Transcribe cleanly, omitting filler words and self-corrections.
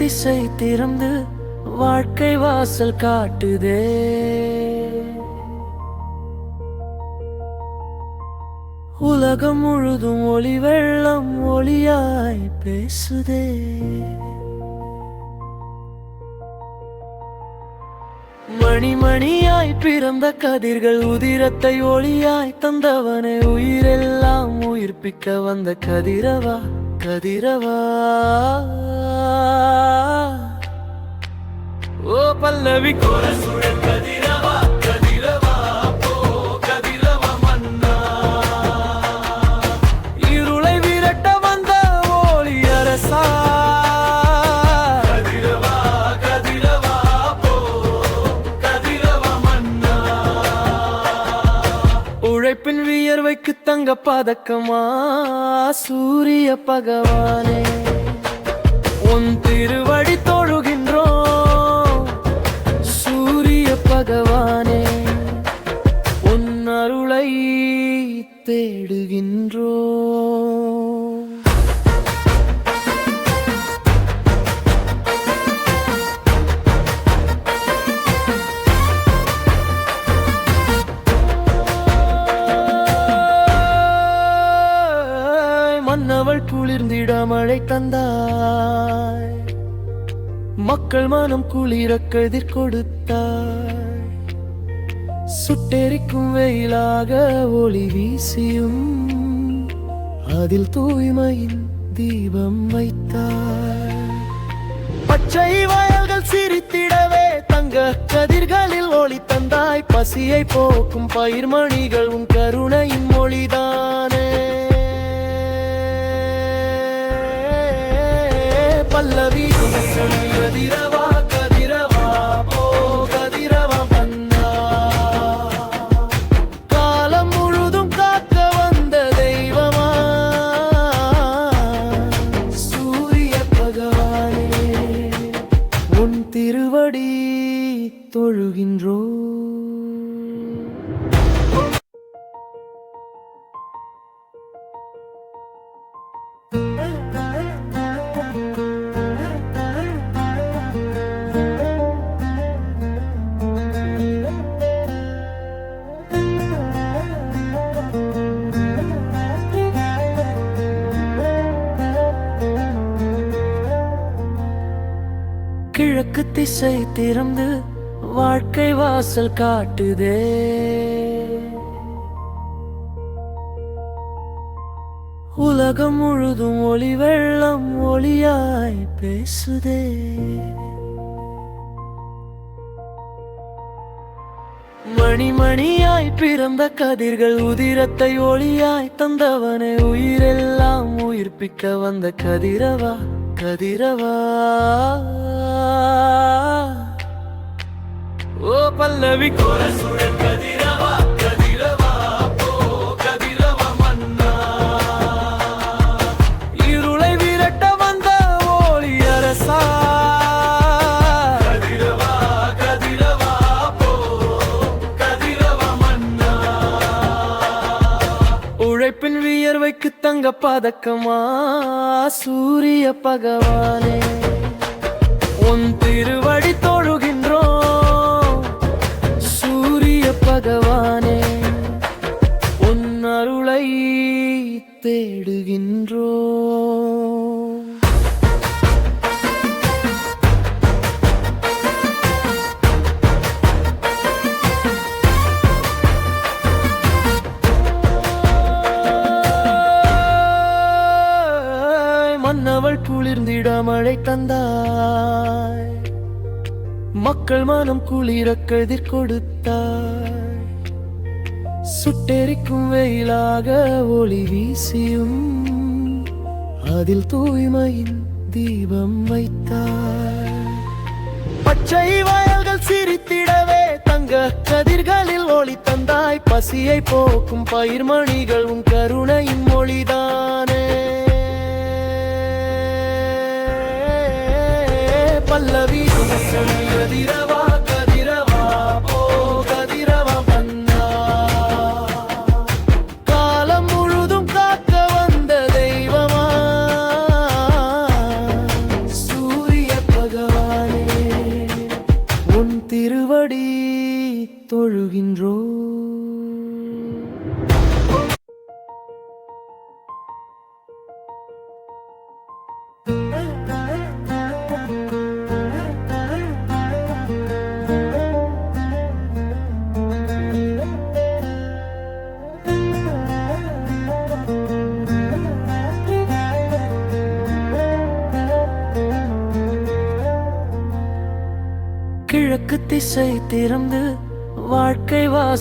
திசை திறந்து வாழ்க்கை வாசல் காட்டுதே. உலகம் முழுதும் ஒளி வெள்ளம் ஒளியாய் பேசுதே. மணி மணியாய் பிறந்த கதிர்கள் உதிரத்தை ஒளியாய் தந்தவனே, உயிரெல்லாம் உயிர்ப்பிக்க வந்த கதிரவா கதிரவா. ஓ பல்லவி கோர சுழல் கதிரவா கதிரவா போ கதிரவா மன்னா. இருளை விரட்ட வந்த ஒளி அரசா கதிரவா கதிரவா போ கதிரவா மன்னா. உழைப்பின் வியர்வைக்கு தங்க பதக்கமா சூரிய பகவானே, உன் திருவடி தொழுகின்றோம் சூரிய பகவானே. உன் அருளை தேடுகின்றோம். மன்னவள் குளிர்ந்திட மழை தந்தாய், மக்கள் மனம் குளிர கதிர் கொடுத்தாய். சுட்டெரிக்கும் வெயிலாக ஒளி வீசியும் அதில் தூய்மையின் தீபம் வைத்தாய். பச்சை வயல்கள் சிரித்திடவே தங்க கதிர்களில் ஒளி தந்தாய். பசியை போக்கும் பயிர்மணிகள் உன் கருணையின் மொழிதானே. பல்லவி கதிரவா கதிரவா போ கதிரவா மன்னா. காலம் முழுதும் காக்க வந்த தெய்வமா சூரிய பகவானே, உன் திருவடி தொழுகின்றோம். கிழக்கு திசை திறந்து வாழ்க்கை வாசல் காட்டுதே. உலகம் முழுதும் ஒளி வெள்ளம் ஒளியாய் பேசுதே. மணி மணியாய் பிறந்த கதிர்கள் உதிரத்தை ஒளியாய் தந்தவனே, உயிரெல்லாம் உயிர்ப்பிக்க வந்த கதிரவா கதிரவா. ஓ பல்லவி கோர சுழல் கதிரவா கதிரவா போ கதிரவா மன்னா. இருளை விரட்ட வந்த ஒளி அரசா கதிரவா கதிரவா போ கதிரவா மன்னா. உழைப்பின் வியர்வைக்கு தங்க பதக்கமா சூரிய பகவானே, உன் திருவடி தொழுகின்றோம் சூரிய பகவானே. உன் அருளை தேடுகின்றோம். மன்னவள் குளிர்ந்திட மழை தந்தாய், மக்கள் மனம் குளிர கதிர் கொடுத்தாய். சுட்டெரிக்கும் வெயிலாக ஒளி வீசியும் அதில் தூய்மையின் தீபம் வைத்தாய். பச்சை வயல்கள் சிரித்திடவே தங்க கதிர்களில் ஒளி தந்தாய். பசியை போக்கும் பயிர்மணிகள் உன் கருணையின் மொழிதானே. பல்லவி கதிரவா கதிரவா போ கதிரவா மன்னா. காலம் முழுதும் காக்க வந்த தெய்வமா சூரிய கூறுகின்றோம். கிழக்கு திசை திறந்து வாழ்க்கை வாசல்